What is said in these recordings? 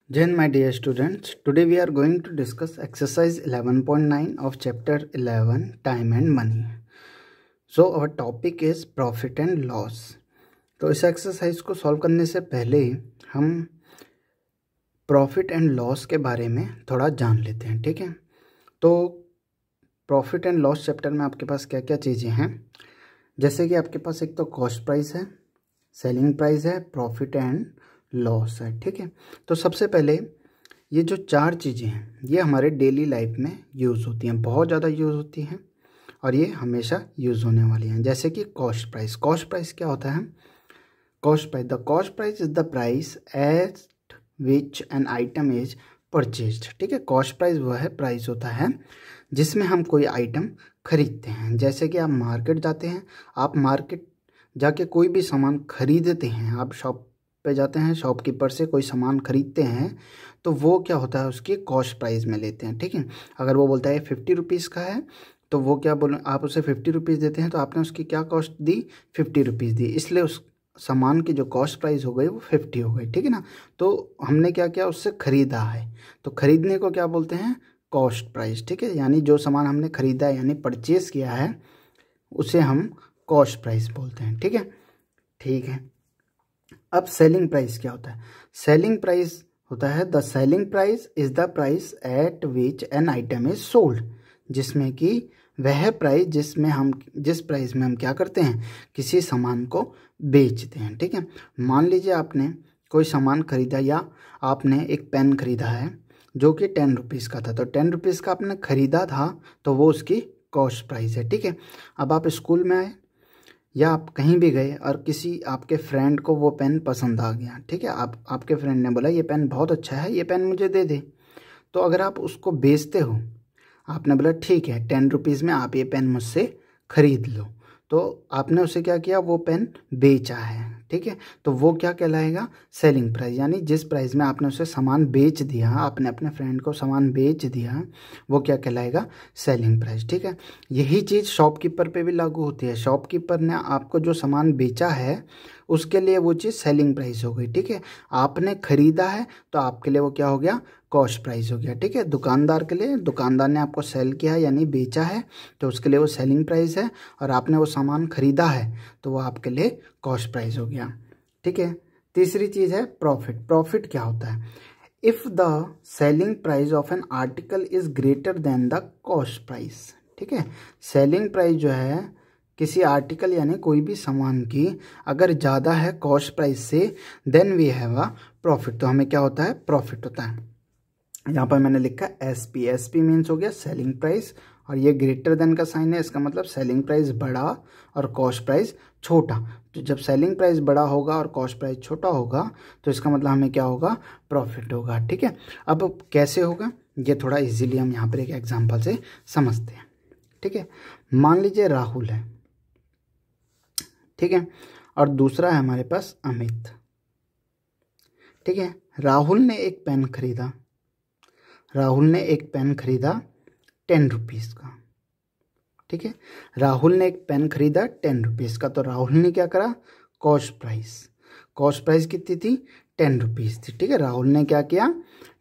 Then my dear students, today we are going to discuss exercise 11.9 of chapter 11 time and money. So our topic is profit and loss. तो इस exercise को solve करने से पहले हम profit and loss के बारे में थोड़ा जान लेते हैं, ठीक है। तो प्रॉफिट एंड लॉस चैप्टर में आपके पास क्या क्या चीज़ें हैं, जैसे कि आपके पास एक तो कॉस्ट प्राइस है, सेलिंग प्राइस है, प्रॉफिट एंड लॉस है, ठीक है। तो सबसे पहले ये जो चार चीज़ें हैं ये हमारे डेली लाइफ में यूज़ होती हैं, बहुत ज़्यादा यूज़ होती हैं और ये हमेशा यूज़ होने वाली हैं। जैसे कि कॉस्ट प्राइस। कॉस्ट प्राइस क्या होता है? Cost price, the cost price is the price at which an item is purchased, ठीक है। कॉस्ट प्राइस वो है प्राइस होता है जिसमें हम कोई आइटम खरीदते हैं। जैसे कि आप मार्केट जाते हैं, आप मार्केट जाके कोई भी सामान खरीदते हैं, आप शॉप पे जाते हैं, शॉपकीपर से कोई सामान खरीदते हैं, तो वो क्या होता है उसकी कॉस्ट प्राइस में लेते हैं, ठीक है। अगर वो बोलता है 50 रुपीज़ का है तो वो क्या बोल, आप उसे 50 रुपीज़ देते हैं तो आपने उसकी क्या कॉस्ट दी, 50 रुपीज़ दी, इसलिए उस सामान की जो कॉस्ट प्राइस हो गई वो 50 हो गई, ठीक है ना। तो हमने क्या किया, उससे ख़रीदा है, तो ख़रीदने को क्या बोलते हैं, कॉस्ट प्राइस, ठीक है। यानी जो सामान हमने ख़रीदा है यानी परचेज़ किया है उसे हम कॉस्ट प्राइस बोलते हैं, ठीक है। ठीक है, अब सेलिंग प्राइस क्या होता है? सेलिंग प्राइस होता है the selling price is the price at which an item is sold, जिसमें कि वह प्राइस जिस प्राइस में हम क्या करते हैं, किसी सामान को बेचते हैं, ठीक है। मान लीजिए आपने कोई सामान खरीदा या आपने एक पेन खरीदा है जो कि 10 रुपीज़ का था, तो 10 रुपीज़ का आपने खरीदा था तो वो उसकी कॉस्ट प्राइस है, ठीक है। अब आप स्कूल में आए या आप कहीं भी गए और किसी आपके फ्रेंड को वो पेन पसंद आ गया, ठीक है। आपके फ्रेंड ने बोला ये पेन बहुत अच्छा है, ये पेन मुझे दे दे। तो अगर आप उसको बेचते हो, आपने बोला ठीक है 10 रुपीज़ में आप ये पेन मुझसे खरीद लो, तो आपने उसे क्या किया, वो पेन बेचा है, ठीक है। तो वो क्या कहलाएगा, सेलिंग प्राइस। यानी जिस प्राइस में आपने उसे सामान बेच दिया, आपने अपने फ्रेंड को सामान बेच दिया, वो क्या कहलाएगा, सेलिंग प्राइस, ठीक है। यही चीज़ शॉपकीपर पे भी लागू होती है। शॉपकीपर ने आपको जो सामान बेचा है उसके लिए वो चीज़ सेलिंग प्राइस हो गई, ठीक है। आपने खरीदा है तो आपके लिए वो क्या हो गया, कॉस्ट प्राइस हो गया, ठीक है। दुकानदार के लिए, दुकानदार ने आपको सेल किया है यानी बेचा है तो उसके लिए वो सेलिंग प्राइस है, और आपने वो सामान खरीदा है तो वो आपके लिए कॉस्ट प्राइस हो गया, ठीक है। तीसरी चीज़ है प्रॉफिट। प्रॉफिट क्या होता है? If the selling price of an article is greater than the cost price, ठीक है। सेलिंग प्राइस जो है किसी आर्टिकल यानी कोई भी सामान की अगर ज़्यादा है कॉस्ट प्राइस से, then we have a profit, तो हमें क्या होता है, प्रॉफिट होता है। यहाँ पर मैंने लिखा S P, S P means हो गया सेलिंग प्राइस, और ये ग्रेटर देन का साइन है, इसका मतलब सेलिंग प्राइस बड़ा और कॉस्ट प्राइस छोटा। तो जब सेलिंग प्राइस बड़ा होगा और कॉस्ट प्राइस छोटा होगा तो इसका मतलब हमें क्या होगा, प्रॉफिट होगा, ठीक है। अब कैसे होगा ये थोड़ा इजीली हम यहाँ पर एक एग्जांपल से समझते हैं, ठीक है। मान लीजिए राहुल है, ठीक है, और दूसरा है हमारे पास अमित, ठीक है। राहुल ने एक पेन खरीदा, राहुल ने एक पेन खरीदा 10 रुपीज़ का, ठीक है। राहुल ने एक पेन खरीदा 10 रुपीज़ का, तो राहुल ने क्या करा, कॉस्ट प्राइस, कॉस्ट प्राइस कितनी थी, 10 रुपीज़ थी, ठीक है। राहुल ने क्या किया,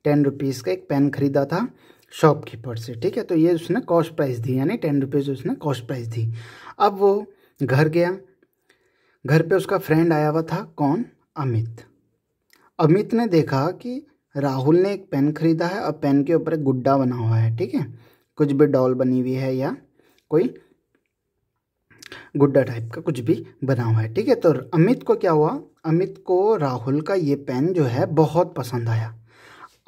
10 रुपीज़ का एक पेन खरीदा था शॉपकीपर से, ठीक है। तो ये उसने कॉस्ट प्राइस दी, यानी 10 रुपीज़ उसने कॉस्ट प्राइस दी। अब वो घर गया, घर पे उसका फ्रेंड आया हुआ था, कौन, अमित। अमित ने देखा कि राहुल ने एक पेन खरीदा है और पेन के ऊपर एक गुड्डा बना हुआ है, ठीक है, कुछ भी डॉल बनी हुई है या कोई गुड्डा टाइप का कुछ भी बना हुआ है, ठीक है। तो अमित को क्या हुआ, अमित को राहुल का ये पेन जो है बहुत पसंद आया।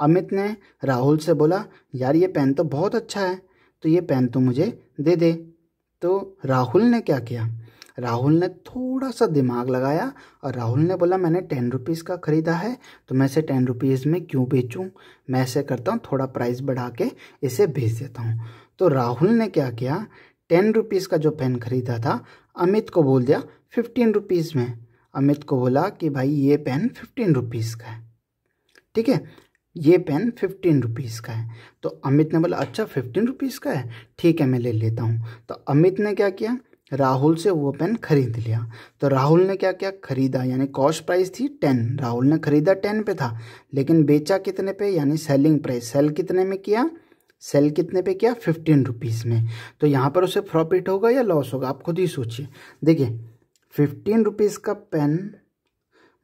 अमित ने राहुल से बोला यार ये पेन तो बहुत अच्छा है, तो ये पेन तो मुझे दे दे। तो राहुल ने क्या किया, राहुल ने थोड़ा सा दिमाग लगाया और राहुल ने बोला मैंने 10 रुपीज़ का ख़रीदा है तो मैं इसे 10 रुपीज़ में क्यों बेचूं, मैं ऐसे करता हूँ थोड़ा प्राइस बढ़ा के इसे बेच देता हूँ। तो राहुल ने क्या किया, 10 रुपीज़ का जो पेन ख़रीदा था अमित को बोल दिया 15 रुपीज़ में। अमित को बोला कि भाई ये पेन 15 रुपीज़ का है, ठीक है, ये पेन 15 रुपीज़ का है। तो अमित ने बोला अच्छा 15 रुपीज़ का है, ठीक है मैं ले लेता हूँ। तो अमित ने क्या किया, राहुल से वो पेन खरीद लिया। तो राहुल ने क्या क्या खरीदा, यानी कॉस्ट प्राइस थी 10, राहुल ने खरीदा 10 पे था, लेकिन बेचा कितने पे, यानी सेलिंग प्राइस, सेल कितने में किया, सेल कितने पे किया, 15 रुपीज़ में। तो यहाँ पर उसे प्रॉफिट होगा या लॉस होगा, आप खुद ही सोचिए। देखिए 15 रुपीज़ का पेन,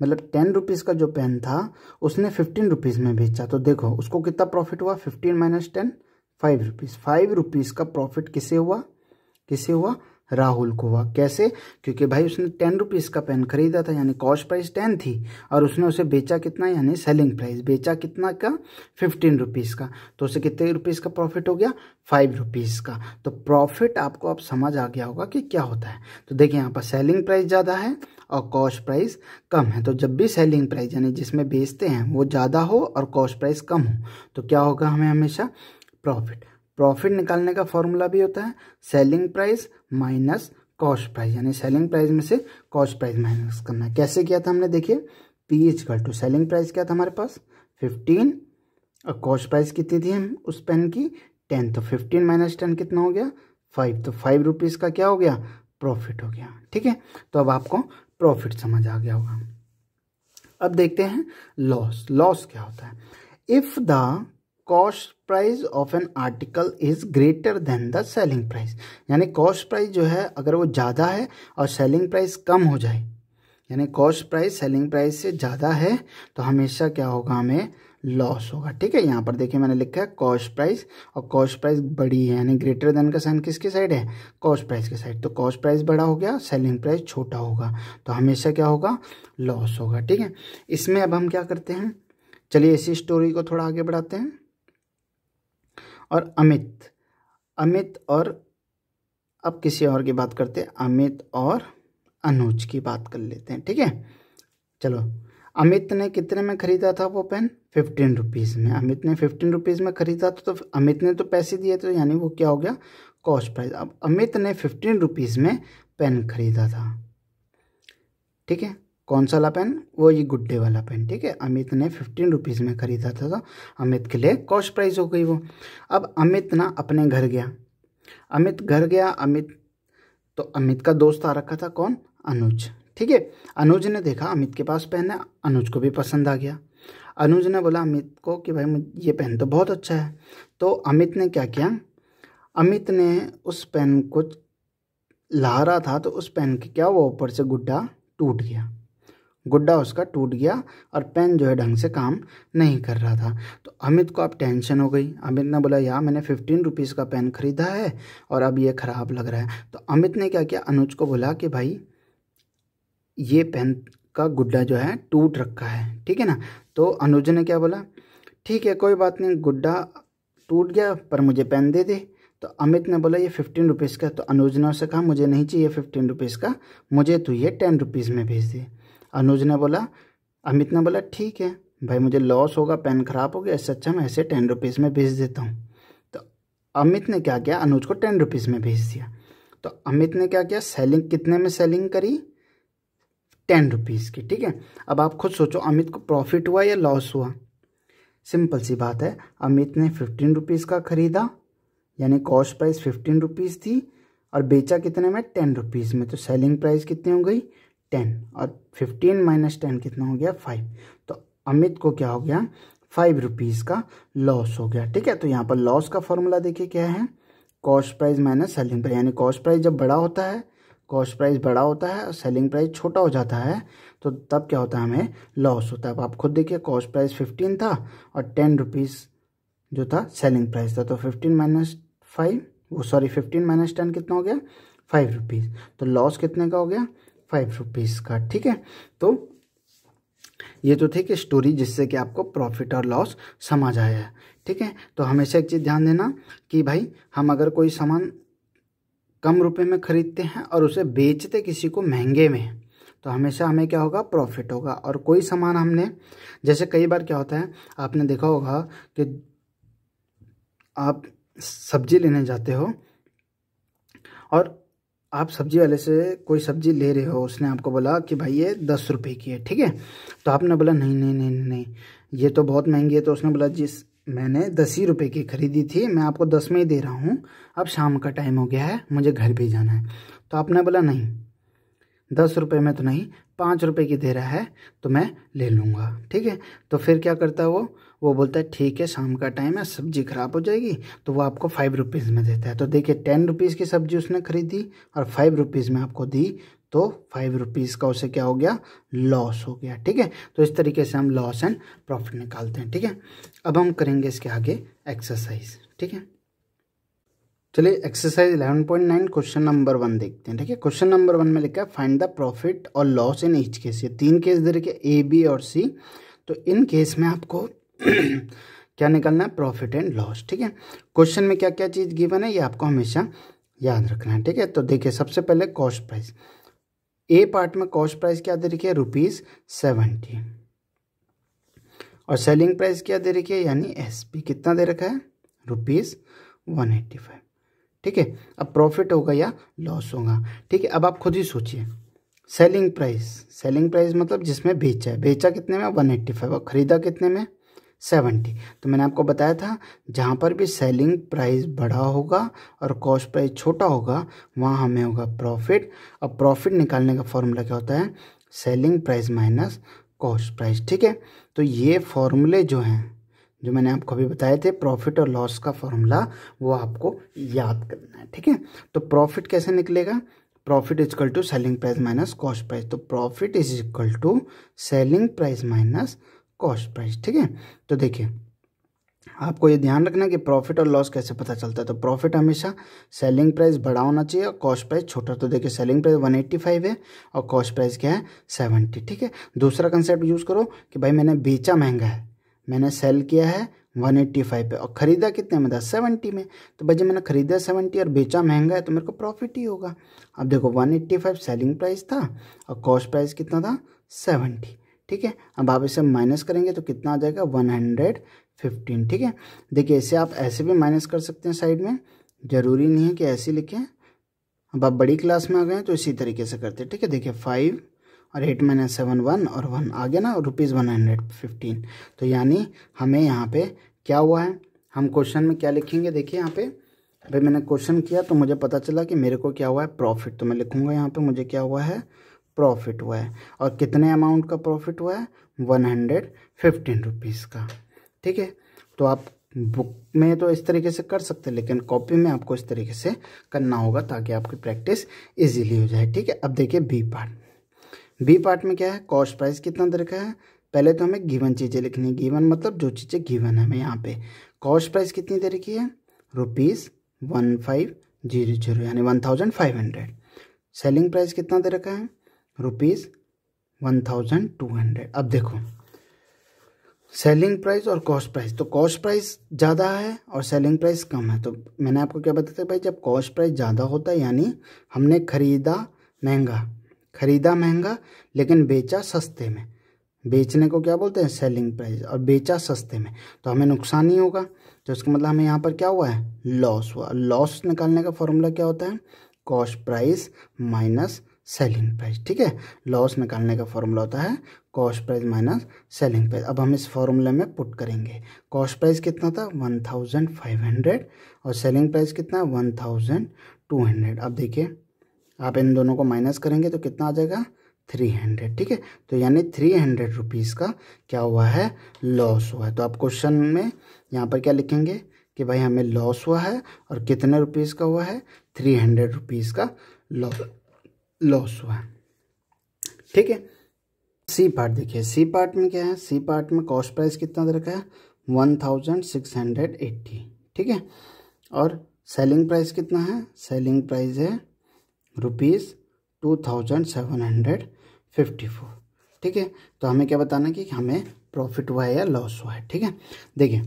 मतलब 10 रुपीज़ का जो पेन था उसने 15 रुपीज़ में बेचा, तो देखो उसको कितना प्रॉफिट हुआ, 15 माइनस 10, 5 रुपीज़। 5 रुपीज़ का प्रॉफिट किसे हुआ, किसे हुआ, राहुल को हुआ। कैसे, क्योंकि भाई उसने 10 रुपीज़ का पेन खरीदा था, यानी कॉस्ट प्राइस 10 थी, और उसने उसे बेचा कितना, यानी सेलिंग प्राइस बेचा कितना का, 15 रुपीज़ का, तो उसे कितने रुपीज़ का प्रॉफिट हो गया, 5 रुपीज़ का। तो प्रॉफिट आपको अब समझ आ गया होगा कि क्या होता है। तो देखिए यहाँ पर सेलिंग प्राइस ज़्यादा है और कॉस्ट प्राइस कम है, तो जब भी सेलिंग प्राइस यानी जिसमें बेचते हैं वो ज़्यादा हो और कॉस्ट प्राइस कम हो, तो क्या होगा, हमें हमेशा प्रॉफिट। प्रॉफिट निकालने का फॉर्मूला भी होता है selling price minus cost price, यानी सेलिंग प्राइस में से कॉस्ट प्राइस माइनस करना है। कैसे किया था हमने, देखिए P equal to selling price क्या था हमारे पास 15 और कॉस्ट प्राइस कितनी थी हम उस पेन की 10, तो 15 माइनस 10 कितना हो गया 5, तो 5 रुपीज़ का क्या हो गया, प्रॉफिट हो गया। ठीक है, तो अब आपको प्रॉफिट समझ आ गया होगा। अब देखते हैं लॉस। लॉस क्या होता है, if the cost price of an article is greater than the selling price, यानी कॉस्ट प्राइस जो है अगर वो ज़्यादा है और सेलिंग प्राइस कम हो जाए, यानी कॉस्ट प्राइस सेलिंग प्राइस से ज़्यादा है, तो हमेशा क्या होगा, हमें लॉस होगा। ठीक है, यहाँ पर देखिए मैंने लिखा है कॉस्ट प्राइस, और कॉस्ट प्राइस बड़ी है, यानी ग्रेटर देन का साइन किसके साइड है, कॉस्ट प्राइस के साइड, तो कॉस्ट प्राइस बड़ा हो गया, सेलिंग प्राइस छोटा होगा, तो हमेशा क्या होगा, लॉस होगा। ठीक है, इसमें अब हम क्या करते हैं, चलिए इसी स्टोरी को थोड़ा आगे बढ़ाते हैं। और अमित और अब किसी और की बात करते हैं, अमित और अनुज की बात कर लेते हैं। ठीक है, चलो अमित ने कितने में खरीदा था वो पेन, 15 रुपीज़ में। अमित ने 15 रुपीज़ में खरीदा तो अमित ने तो पैसे दिए, तो यानी वो क्या हो गया, कॉस्ट प्राइस। अब अमित ने 15 रुपीज़ में पेन खरीदा था। ठीक है, कौन सा वाला पेन, वो ये गुड्डे वाला पेन। ठीक है, अमित ने 15 रुपीज़ में खरीदा था, तो अमित के लिए कॉस्ट प्राइस हो गई वो। अब अमित ना अपने घर गया, अमित घर गया, तो अमित का दोस्त आ रखा था कौन, अनुज। ठीक है, अनुज ने देखा अमित के पास पेन है, अनुज को भी पसंद आ गया। अनुज ने बोला अमित को कि भाई ये पेन तो बहुत अच्छा है। तो अमित ने क्या किया, अमित ने उस पेन को ला रहा था, तो उस पेन के क्या वो ऊपर से गुड्डा टूट गया, गुड्डा उसका टूट गया और पेन जो है ढंग से काम नहीं कर रहा था। तो अमित को अब टेंशन हो गई। अमित ने बोला यार मैंने 15 रुपीज़ का पेन खरीदा है और अब ये ख़राब लग रहा है। तो अमित ने क्या किया, अनुज को बोला कि भाई ये पेन का गुड्डा जो है टूट रखा है, ठीक है ना। तो अनुज ने क्या बोला, ठीक है कोई बात नहीं, गुड्डा टूट गया पर मुझे पेन दे दे। तो अमित ने बोला ये 15 रुपीज़ का। तो अनुज ने उससे कहा मुझे नहीं चाहिए 15 रुपीज़ का, मुझे तू ये 10 रुपीज़ में भेज दे। अनुज ने बोला, अमित ने बोला ठीक है भाई, मुझे लॉस होगा, पेन ख़राब हो गया, इससे अच्छा मैं ऐसे 10 रुपीज़ में भेज देता हूँ। तो अमित ने क्या किया, अनुज को 10 रुपीज़ में भेज दिया। तो अमित ने क्या किया, सेलिंग कितने में सेलिंग करी, 10 रुपीज़ की। ठीक है, अब आप खुद सोचो अमित को प्रॉफिट हुआ या लॉस हुआ। सिंपल सी बात है, अमित ने 15 रुपीज़ का ख़रीदा, यानी कॉस्ट प्राइस 15 रुपीज़ थी, और बेचा कितने में, 10 रुपीज़ में। तो सेलिंग प्राइस कितनी हो गई, 10, और 15 माइनस 10 कितना हो गया, 5। तो अमित को क्या हो गया, 5 रुपीज़ का लॉस हो गया। ठीक है, तो यहाँ पर लॉस का फॉर्मूला देखिए क्या है, cost price minus selling price, यानी कॉस्ट प्राइस जब बड़ा होता है, कॉस्ट प्राइस बड़ा होता है और सेलिंग प्राइस छोटा हो जाता है, तो तब क्या होता है, हमें लॉस होता है। अब आप खुद देखिए, कॉस्ट प्राइस 15 था और 10 रुपीज़ जो था सेलिंग प्राइस था, तो 15 माइनस 5, वो सॉरी 15 माइनस 10 कितना हो गया, 5 रुपीज़। तो लॉस कितने का हो गया, 5 रुपीज़ का। ठीक है, तो ये तो थी कि स्टोरी जिससे कि आपको प्रॉफिट और लॉस समझ आया है। ठीक है, तो हमेशा एक चीज़ ध्यान देना कि भाई हम अगर कोई सामान कम रुपए में खरीदते हैं और उसे बेचते किसी को महंगे में, तो हमेशा हमें क्या होगा, प्रॉफिट होगा। और कोई सामान हमने, जैसे कई बार क्या होता है, आपने देखा होगा कि आप सब्जी लेने जाते हो और आप सब्जी वाले से कोई सब्जी ले रहे हो, उसने आपको बोला कि भाई ये 10 रुपये की है, ठीक है। तो आपने बोला नहीं नहीं नहीं नहीं ये तो बहुत महंगी है। तो उसने बोला जिस मैंने 10 ही रुपये की खरीदी थी, मैं आपको 10 में ही दे रहा हूँ, अब शाम का टाइम हो गया है, मुझे घर भी जाना है। तो आपने बोला नहीं 10 रुपये में तो नहीं, 5 रुपये की दे रहा है तो मैं ले लूँगा, ठीक है। तो फिर क्या करता है वो बोलता है ठीक है शाम का टाइम है, सब्जी खराब हो जाएगी, तो वो आपको 5 रुपीज़ में देता है। तो देखिए 10 रुपीज़ की सब्जी उसने खरीदी और 5 रुपीज़ में आपको दी, तो 5 रुपीज़ का उसे क्या हो गया, लॉस हो गया, ठीक है। तो इस तरीके से हम लॉस एंड प्रॉफिट निकालते हैं, ठीक है। अब हम करेंगे इसके आगे एक्सरसाइज, ठीक है। चलिए एक्सरसाइज 11.9 क्वेश्चन नंबर 1 देखते हैं, ठीक है। क्वेश्चन नंबर 1 में लिखा है फाइंड द प्रॉफिट और लॉस इन ईच केस। ये 3 केस दे रखे ए, बी और सी। तो इन केस में आपको क्या निकालना है, प्रॉफिट एंड लॉस, ठीक है। क्वेश्चन में क्या क्या चीज़ गिवन है ये आपको हमेशा याद रखना है, ठीक है। तो देखिए सबसे पहले कॉस्ट प्राइस, ए पार्ट में कॉस्ट प्राइस क्या दे रखी है, ₹70, और सेलिंग प्राइस क्या दे रखी है यानी एसपी कितना दे रखा है, ₹185, ठीक है। अब प्रॉफिट होगा या लॉस होगा, ठीक है। अब आप खुद ही सोचिए, सेलिंग प्राइस मतलब जिसमें बेचा है, बेचा कितने में 185 और ख़रीदा कितने में 70। तो मैंने आपको बताया था जहाँ पर भी सेलिंग प्राइस बड़ा होगा और कॉस्ट प्राइस छोटा होगा वहाँ हमें होगा प्रॉफिट। अब प्रॉफिट निकालने का फॉर्मूला क्या होता है, selling price minus cost price, ठीक है। तो ये फॉर्मूले जो हैं जो मैंने आपको अभी बताए थे प्रॉफिट और लॉस का फॉर्मूला, वो आपको याद करना है, ठीक है। तो प्रॉफिट कैसे निकलेगा, profit is equal to selling price minus cost price. तो profit is equal to selling price minus cost price, ठीक है। तो देखिए आपको ये ध्यान रखना कि प्रॉफिट और लॉस कैसे पता चलता है। तो प्रॉफिट हमेशा सेलिंग प्राइस बड़ा होना चाहिए और कॉस्ट प्राइस छोटा। तो देखिए सेलिंग प्राइस 185 है और कॉस्ट प्राइस क्या है 70, ठीक है। दूसरा कंसेप्ट यूज़ करो कि भाई मैंने बेचा महंगा है, मैंने सेल किया है 185 पे और ख़रीदा कितने में था 70 में। तो भाई जब मैंने ख़रीदा 70 और बेचा महंगा है तो मेरे को प्रॉफिट ही होगा। अब देखो 185 सेलिंग प्राइस था और कॉस्ट प्राइस कितना था 70, ठीक है। अब आप इसे माइनस करेंगे तो कितना आ जाएगा 115, ठीक है। देखिए इसे आप ऐसे भी माइनस कर सकते हैं साइड में, ज़रूरी नहीं है कि ऐसे लिखें। अब आप बड़ी क्लास में आ गए तो इसी तरीके से करते हैं, ठीक है। देखिए 5 और 8 - 7 1 और 1 आ गया ना, ₹115। तो यानी हमें यहाँ पे क्या हुआ है, हम क्वेश्चन में क्या लिखेंगे, देखिए यहाँ पे भाई मैंने क्वेश्चन किया तो मुझे पता चला कि मेरे को क्या हुआ है प्रॉफिट, तो मैं लिखूँगा यहाँ पे मुझे क्या हुआ है प्रॉफिट हुआ है। और कितने अमाउंट का प्रॉफिट हुआ है 115 रुपीज़ का, ठीक है। तो आप बुक में तो इस तरीके से कर सकते हैं लेकिन कॉपी में आपको इस तरीके से करना होगा ताकि आपकी प्रैक्टिस इजीली हो जाए, ठीक है। अब देखिए बी पार्ट में क्या है, कॉस्ट प्राइस कितना दे रखा है। पहले तो हमें गिवन चीज़ें लिखनी है, गिवन मतलब जो चीज़ें गिवन है हमें यहाँ पे। कॉस्ट प्राइस कितनी दे रखी है ₹1500 यानी 1500। सेलिंग प्राइस कितना दे रखा है ₹1200। अब देखो सेलिंग प्राइस और कॉस्ट प्राइस, तो कॉस्ट प्राइस ज़्यादा है और सेलिंग प्राइस कम है। तो मैंने आपको क्या बताया था भाई, जब कॉस्ट प्राइस ज़्यादा होता है यानी हमने खरीदा महंगा लेकिन बेचा सस्ते में, बेचने को क्या बोलते हैं सेलिंग प्राइस, और बेचा सस्ते में तो हमें नुकसान ही होगा। तो इसका मतलब हमें यहाँ पर क्या हुआ है लॉस हुआ। लॉस निकालने का फॉर्मूला क्या होता है, cost price minus selling price, ठीक है। लॉस निकालने का फॉर्मूला होता है cost price minus selling price. अब हम इस फॉर्मूले में पुट करेंगे, कॉस्ट प्राइस कितना था 1500 और सेलिंग प्राइस कितना 1200। अब देखिए आप इन दोनों को माइनस करेंगे तो कितना आ जाएगा 300, ठीक है। तो यानी 300 रुपीज़ का क्या हुआ है लॉस हुआ है। तो आप क्वेश्चन में यहाँ पर क्या लिखेंगे कि भाई हमें लॉस हुआ है और कितने रुपीज़ का हुआ है 300 रुपीज़ का लॉस हुआ है, ठीक है। सी पार्ट देखिए, सी पार्ट में क्या है, सी पार्ट में कॉस्ट प्राइस कितना दे रखा है 1680, ठीक है। और सेलिंग प्राइस कितना है, सेलिंग प्राइस है ₹2754, ठीक है। तो हमें क्या बताना है कि हमें प्रॉफिट हुआ है या लॉस हुआ है, ठीक है। देखिए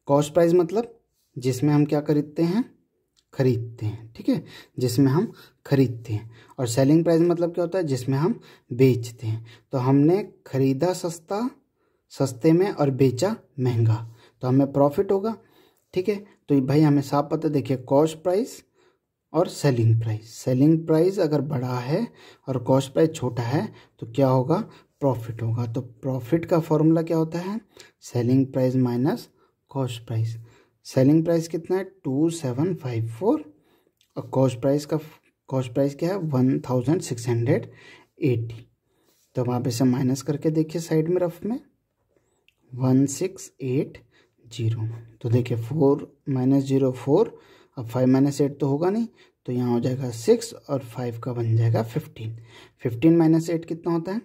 कॉस्ट प्राइस मतलब जिसमें हम क्या खरीदते हैं, ठीक है, जिसमें हम खरीदते हैं। और सेलिंग प्राइस मतलब क्या होता है, जिसमें हम बेचते हैं। तो हमने खरीदा सस्ते में और बेचा महंगा तो हमें प्रॉफिट होगा, ठीक है। तो भाई हमें साफ पता, देखिए कॉस्ट प्राइस और सेलिंग प्राइस अगर बड़ा है और कॉस्ट प्राइस छोटा है तो क्या होगा प्रॉफिट होगा। तो प्रॉफिट का फॉर्मूला क्या होता है selling price minus cost price. Selling price कितना है 2754 और कॉस्ट प्राइस क्या है 1680। तो अब आप इसे माइनस करके देखिए साइड में रफ में 1680। तो देखिए 4 - 0 4, अब 5 - 8 तो होगा नहीं, तो यहाँ हो जाएगा 6 और 5 का बन जाएगा 15। 15 - 8 कितना होता है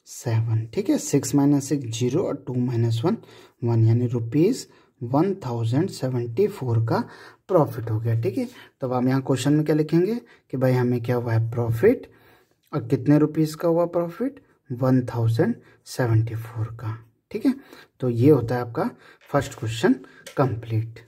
7। ठीक है, 6 - 6 0 और 2 - 1 1, यानी ₹1074 का प्रॉफिट हो गया। ठीक है, तो अब हम यहाँ क्वेश्चन में क्या लिखेंगे कि भाई हमें क्या हुआ है प्रॉफिट, और कितने रुपीज़ का हुआ प्रॉफिट 1074 का। ठीक है, तो ये होता है आपका फर्स्ट क्वेश्चन कंप्लीट।